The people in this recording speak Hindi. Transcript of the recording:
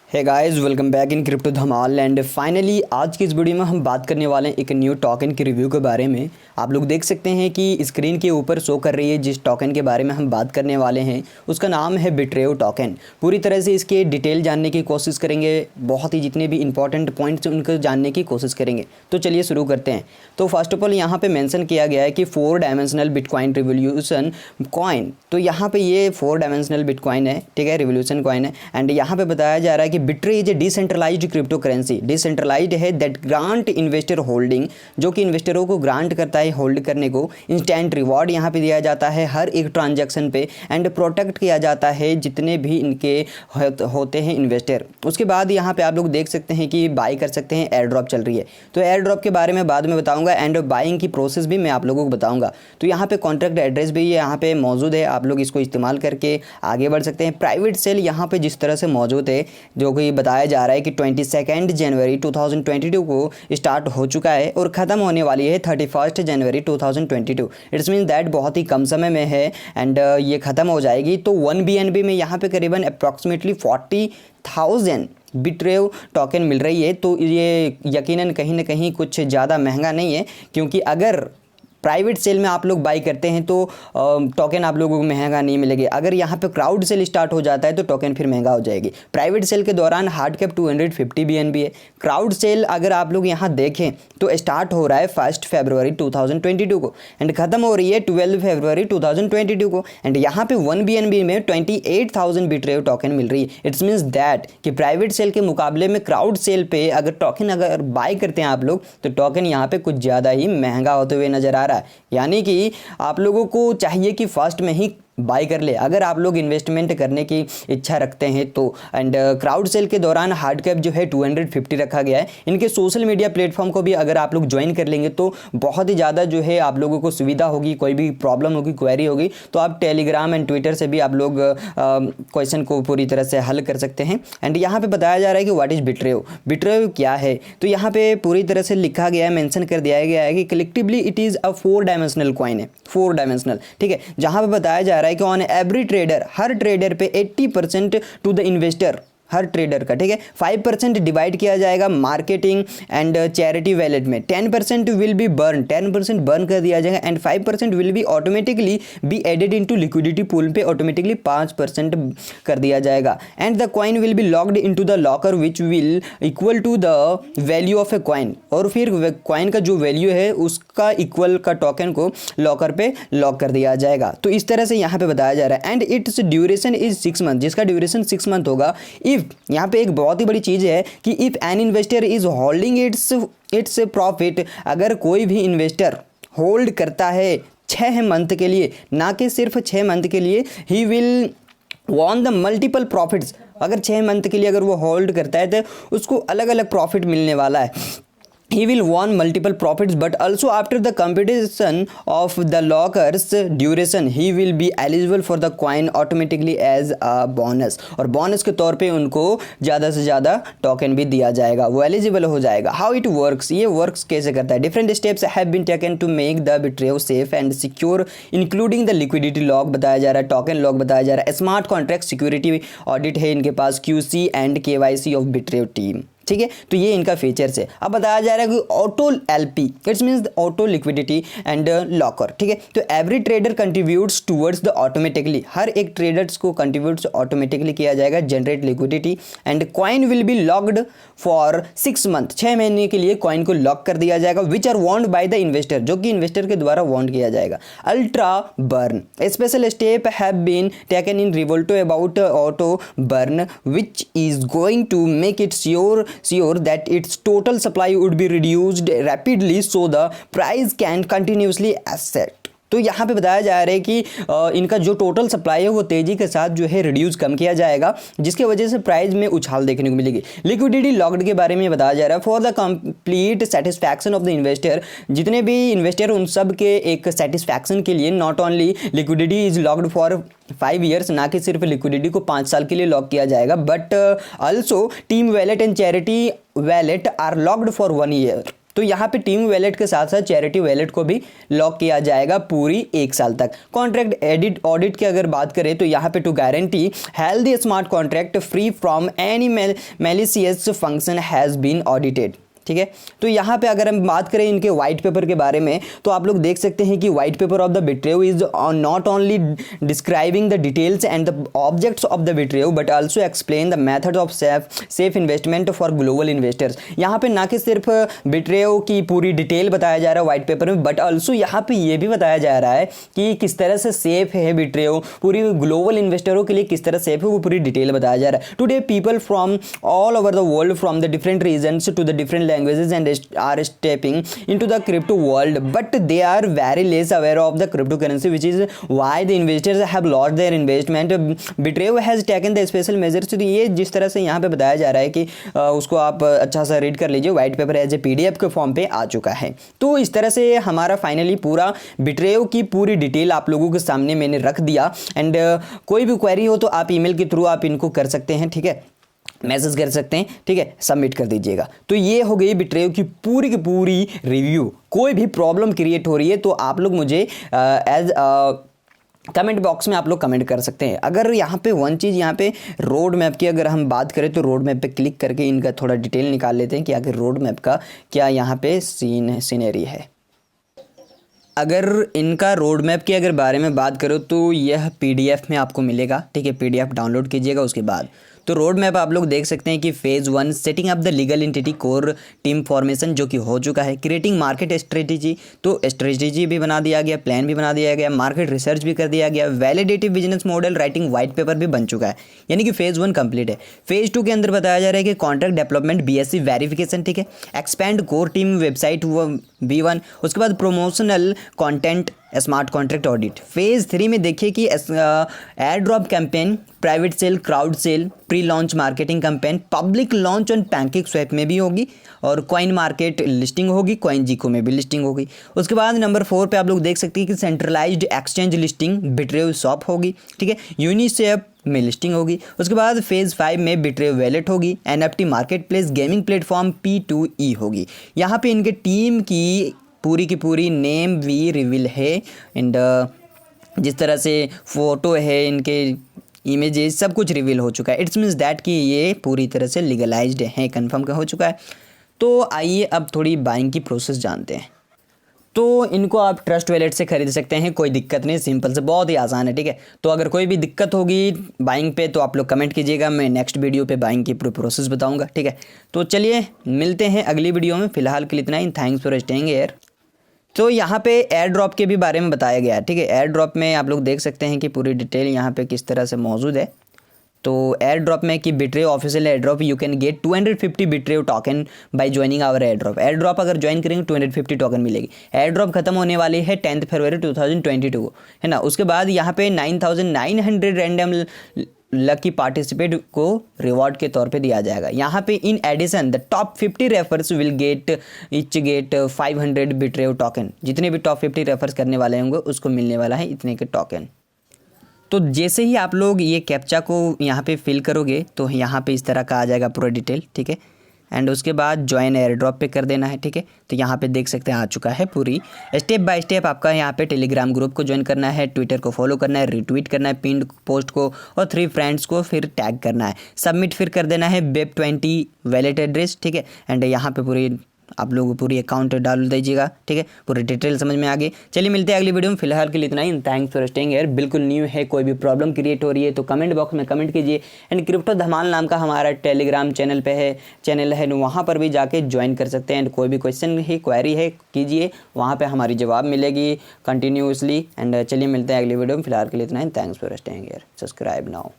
Hey guys, welcome back in crypto Dhamaal. And finally आज की इस वीडियो में हम बात करने वाले हैं एक न्यू टोकन के रिव्यू के बारे में। आप लोग देख सकते हैं कि स्क्रीन के ऊपर शो कर रही है जिस टोकन के बारे में हम बात करने वाले हैं उसका नाम है बिट्रेओ टोकन। पूरी तरह से इसके डिटेल जानने की कोशिश करेंगे, बहुत ही जितने भी इंपॉर्टेंट पॉइंट्स उनको जानने की कोशिश करेंगे। तो चलिए शुरू करते हैं। तो फर्स्ट ऑफ ऑल यहाँ पे मेंशन किया गया है कि 4 डायमेंशनल बिटकॉइन रिवोल्यूशन कॉइन। तो यहाँ पे ये 4 डायमेंशनल बिटकॉइन है, ठीक है, रिवोल्यूशन कॉइन है। एंड यहाँ पे बताया जा रहा है कि बिट्रे is a decentralized crypto currency. Decentralized है दैट ग्रांट इन्वेस्टर होल्डिंग, जो कि इन्वेस्टरों को ग्रांट करता है होल्ड करने को। इंस्टेंट रिवॉर्ड यहाँ पे दिया जाता है हर एक ट्रांजैक्शन पे। एंड प्रोटेक्ट किया जाता है जितने भी इनके होते हैं इन्वेस्टर। उसके बाद यहाँ पे आप लोग देख सकते हैं कि बाई कर सकते हैं, एयर ड्रॉप चल रही है। तो एयर ड्रॉप के बारे में बाद में बताऊंगा एंड बाइंग की प्रोसेस भी मैं आप लोगों को बताऊंगा। तो यहाँ पे कॉन्ट्रैक्ट एड्रेस भी यहाँ पे मौजूद है, आप लोग इसको इस्तेमाल करके आगे बढ़ सकते हैं। प्राइवेट सेल यहाँ पे जिस तरह से मौजूद है, जो कि बताया जा रहा है कि 22 जनवरी 2022 को स्टार्ट हो चुका है और ख़त्म होने वाली है 31 जनवरी 2022। इट्स मीन दैट बहुत ही कम समय में है एंड ये ख़त्म हो जाएगी। तो 1 BNB में यहाँ पे करीबन अप्रॉक्सीमेटली 40,000 बिट्रेओ टोकन मिल रही है। तो ये यकीनन कहीं ना कहीं कुछ ज़्यादा महंगा नहीं है, क्योंकि अगर प्राइवेट सेल में आप लोग बाई करते हैं तो टोकन आप लोगों को महंगा नहीं मिलेगी। अगर यहाँ पे क्राउड सेल स्टार्ट हो जाता है तो टोकन फिर महंगा हो जाएगी। प्राइवेट सेल के दौरान हार्ड कैप 250 BNB है। क्राउड सेल अगर आप लोग यहाँ देखें तो स्टार्ट हो रहा है 1 फरवरी 2022 को एंड ख़त्म हो रही है 12 फरवरी 2022 को। एंड यहाँ पे 1 BNB में 28,000 बिट्रेओ टोकन मिल रही है। इट्स मीन्स दैट कि प्राइवेट सेल के मुकाबले में क्राउड सेल पे अगर टोकन अगर बाई करते हैं आप लोग तो टोकन यहाँ पे कुछ ज़्यादा ही महंगा होते हुए नजर आ रहा है। यानी कि आप लोगों को चाहिए कि फर्स्ट में ही बाई कर ले अगर आप लोग इन्वेस्टमेंट करने की इच्छा रखते हैं तो। एंड क्राउड सेल के दौरान हार्ड कैप जो है 250 रखा गया है। इनके सोशल मीडिया प्लेटफॉर्म को भी अगर आप लोग ज्वाइन कर लेंगे तो बहुत ही ज़्यादा जो है आप लोगों को सुविधा होगी। कोई भी प्रॉब्लम होगी, क्वेरी होगी तो आप टेलीग्राम एंड ट्विटर से भी आप लोग क्वेश्चन को पूरी तरह से हल कर सकते हैं। एंड यहाँ पे बताया जा रहा है कि व्हाट इज बिट्रेओ, बिट्रेओ क्या है। तो यहाँ पे पूरी तरह से लिखा गया है, मेंशन कर दिया गया है कि collectively it is a 4 dimensional coin है, 4 डायमेंशनल, ठीक है। जहाँ पे बताया जा रहा है कि ऑन एवरी ट्रेडर, हर ट्रेडर पे 80% टू द इन्वेस्टर, हर ट्रेडर का, ठीक है। 5% डिवाइड किया जाएगा मार्केटिंग एंड चैरिटी वैलेट में। 10% विल बी बर्न, 10% बर्न कर दिया जाएगा and 5% will be automatically be added into liquidity pool पे, ऑटोमेटिकली 5% कर दिया जाएगा। And the coin will be locked into the locker which will equal to the value of a coin. और फिर कॉइन का जो वैल्यू है उसका इक्वल का टोकन को लॉकर पे लॉक कर दिया जाएगा। तो इस तरह से यहाँ पे बताया जा रहा है। And it's duration is 6 month, जिसका ड्यूरेशन 6 मंथ होगा। यहाँ पे एक बहुत ही बड़ी चीज़ है कि if an investor is holding its profit, अगर कोई भी इन्वेस्टर होल्ड करता है 6 मंथ के लिए, ना कि सिर्फ 6 मंथ के लिए, he will won the multiple profits. अगर 6 मंथ के लिए अगर वो होल्ड करता है तो उसको अलग अलग प्रॉफिट मिलने वाला है। He will won multiple profits, but also after the completion of the locker's duration, he will be eligible for the coin automatically as a bonus। और बोनस के तौर पे उनको ज़्यादा से ज़्यादा टोकन भी दिया जाएगा, वो एलिजिबल हो जाएगा। How it works, ये वर्क्स कैसे करता है। Different steps have been taken to make the Bitreo safe and secure, including the liquidity lock बताया जा रहा है, टोकन लॉक बताया जा रहा है, स्मार्ट कॉन्ट्रैक्ट सिक्योरिटी ऑडिट है इनके पास, QC and KYC of Bitreo team, ठीक है। तो ये इनका फीचर्स है। अब बताया जा रहा है कि auto LP, it's means auto liquidity and locker, ठीक है। तो every trader contributes towards the automatically, हर एक ट्रेडर्स को कंट्रीब्यूट्स ऑटोमेटिकली किया जाएगा, generate liquidity. And coin will be locked for 6 month, 6 महीने के लिए कॉइन को लॉक कर दिया जाएगा, which are owned by the investor, जो कि इन्वेस्टर के द्वारा वॉन्ड किया जाएगा। Ultra burn, special step have been taken in Revolto about auto burn which is going to make it sure that its total supply would be reduced rapidly so the price can continuously ascend। तो यहाँ पे बताया जा रहा है कि इनका जो टोटल सप्लाई है वो तेज़ी के साथ जो है रिड्यूस कम किया जाएगा, जिसके वजह से प्राइस में उछाल देखने को मिलेगी। लिक्विडिटी लॉक्ड के बारे में बताया जा रहा है for the complete satisfaction of the investor, जितने भी इन्वेस्टर उन सब के एक सेटिस्फैक्शन के लिए not only liquidity is locked for 5 years, ना कि सिर्फ लिक्विडिटी को 5 साल के लिए लॉक किया जाएगा, but also team wallet and charity wallet are locked for 1 year. तो यहाँ पे टीम वैलेट के साथ साथ चैरिटी वैलेट को भी लॉक किया जाएगा पूरी 1 साल तक। कॉन्ट्रैक्ट एडिट ऑडिट की अगर बात करें तो यहाँ पे to guarantee healthy smart contract free from any malicious function has been audited. ठीक है, तो यहाँ पे अगर हम बात करें इनके व्हाइट पेपर के बारे में तो आप लोग देख सकते हैं कि white paper of the Bitrev is not only describing the details and the objects of the Bitrev but also explain the methods of safe investment for global investors. यहाँ पे ना कि सिर्फ बिट्रेव की पूरी डिटेल बताया जा रहा है व्हाइट पेपर में, बट ऑल्सो यहाँ पे ये भी बताया जा रहा है कि किस तरह से सेफ है बिट्रेव, पूरी ग्लोबल इन्वेस्टरों के लिए किस तरह सेफ है वो पूरी डिटेल बताया जा रहा है। Today people from all over the world from the different regions to the different languages and are stepping into the crypto world, but they are very less aware of the cryptocurrency, which is why the investors have lost their investment. Bitreo has taken the special measures। तो ये जिस तरह से यहाँ पे बताया जा रहा है कि उसको आप अच्छा सा रीड कर लीजिए, white paper as a PDF के फॉर्म पे आ चुका है। तो इस तरह से हमारा फाइनली पूरा बिट्रेव की पूरी डिटेल आप लोगों के सामने मैंने रख दिया। एंड कोई भी क्वेरी हो तो आप ईमेल के थ्रू आप इनको कर सकते हैं, ठीक है, मैसेज कर सकते हैं, ठीक है, सबमिट कर दीजिएगा। तो ये हो गई बिट्रेव की पूरी रिव्यू। कोई भी प्रॉब्लम क्रिएट हो रही है तो आप लोग मुझे एज कमेंट बॉक्स में आप लोग कमेंट कर सकते हैं। अगर यहाँ पे वन चीज़ यहाँ पे रोड मैप की अगर हम बात करें तो रोड मैप पे क्लिक करके इनका थोड़ा डिटेल निकाल लेते हैं कि आखिर रोड मैप का क्या यहाँ पे सीनरी है। अगर इनका रोड मैप की अगर बारे में बात करो तो यह PDF में आपको मिलेगा, ठीक है, PDF डाउनलोड कीजिएगा। उसके बाद तो रोड मैप आप लोग देख सकते हैं कि phase 1 setting up the legal entity core team formation जो कि हो चुका है, क्रिएटिंग मार्केट स्ट्रेटेजी, तो स्ट्रेटेजी भी बना दिया गया, प्लान भी बना दिया गया, मार्केट रिसर्च भी कर दिया गया, validative business model writing white paper भी बन चुका है, यानी कि फेज़ 1 कंप्लीट है। फेज़ 2 के अंदर बताया जा रहा है कि कॉन्ट्रैक्ट डेवलपमेंट BSC वेरिफिकेशन, ठीक है, expand core team website B1, उसके बाद promotional content smart contract audit. Phase 3 में देखिए कि air drop campaign, private sale, crowd sale, pre launch marketing campaign, public launch on PancakeSwap में भी होगी और कॉइन मार्केट लिस्टिंग होगी, कॉइन जीको में भी लिस्टिंग होगी। उसके बाद नंबर 4 पे आप लोग देख सकते हैं कि सेंट्रलाइज्ड एक्सचेंज लिस्टिंग बिट्रेव शॉप होगी, ठीक है, यूनिसेफ में लिस्टिंग होगी। उसके बाद फेज़ 5 में बिट्रेव वैलेट होगी, NFT market place, gaming platform P2E होगी। यहाँ पे इनके टीम की पूरी नेम भी रिवील है एंड जिस तरह से फ़ोटो है, इनके इमेजेस सब कुछ रिवील हो चुका है। इट्स मीन्स दैट कि ये पूरी तरह से लीगलाइज्ड है, कंफर्म का हो चुका है। तो आइए अब थोड़ी बाइंग की प्रोसेस जानते हैं। तो इनको आप ट्रस्ट वैलेट से खरीद सकते हैं, कोई दिक्कत नहीं, सिंपल से बहुत ही आसान है, ठीक है। तो अगर कोई भी दिक्कत होगी बाइंग पे तो आप लोग कमेंट कीजिएगा, मैं नेक्स्ट वीडियो पे बाइंग की पूरी प्रोसेस बताऊंगा, ठीक है। तो चलिए मिलते हैं अगली वीडियो में, फिलहाल के लिए इतना ही। Thanks for staying here. तो यहाँ पे एयर ड्रॉप के भी बारे में बताया गया है, ठीक है। एयर ड्रॉप में आप लोग देख सकते हैं कि पूरी डिटेल यहाँ पे किस तरह से मौजूद है। तो एयर ड्रॉप में कि Bitrev official air drop you can get 250 Bitrev token by joining our air drop. Air drop अगर ज्वाइन करेंगे 250 टोकन मिलेगी। एयर ड्रॉप खत्म होने वाली है 10 फरवरी 2022 को, है ना। उसके बाद यहाँ पे 9900 रैंडम लकी पार्टिसिपेट को रिवॉर्ड के तौर पे दिया जाएगा। यहाँ पे in addition the top 50 refers will get 500 Bitrev token. जितने भी टॉप 50 रेफर्स करने वाले होंगे उसको मिलने वाला है इतने के टोकन। तो जैसे ही आप लोग ये कैप्चा को यहाँ पे फिल करोगे तो यहाँ पे इस तरह का आ जाएगा पूरा डिटेल, ठीक है। एंड उसके बाद ज्वाइन एयर ड्रॉप पे कर देना है, ठीक है। तो यहाँ पे देख सकते हैं आ चुका है पूरी स्टेप बाय स्टेप। आपका यहाँ पे टेलीग्राम ग्रुप को ज्वाइन करना है, ट्विटर को फॉलो करना है, रिट्वीट करना है पिन पोस्ट को और 3 फ्रेंड्स को फिर टैग करना है, सबमिट फिर कर देना है वेब20 वैलेट एड्रेस, ठीक है। एंड यहाँ पे पूरी आप लोग पूरी अकाउंट डाल दीजिएगा, ठीक है। पूरी डिटेल समझ में आ गई। चलिए मिलते हैं अगली वीडियो में, फिलहाल के लिए इतना ही। Thanks for staying here. बिल्कुल न्यू है, कोई भी प्रॉब्लम क्रिएट हो रही है तो कमेंट बॉक्स में कमेंट कीजिए। एंड क्रिप्टो धमाल नाम का हमारा टेलीग्राम चैनल है, वहाँ पर भी जाके ज्वाइन कर सकते हैं। एंड कोई भी क्वेश्चन है, क्वेरी है, कीजिए, वहाँ पर हमारी जवाब मिलेगी कंटिन्यूसली। एंड चलिए मिलते हैं अगली वीडियो में, फिलहाल के लिए इतना ही। Thanks for staying here. Subscribe now.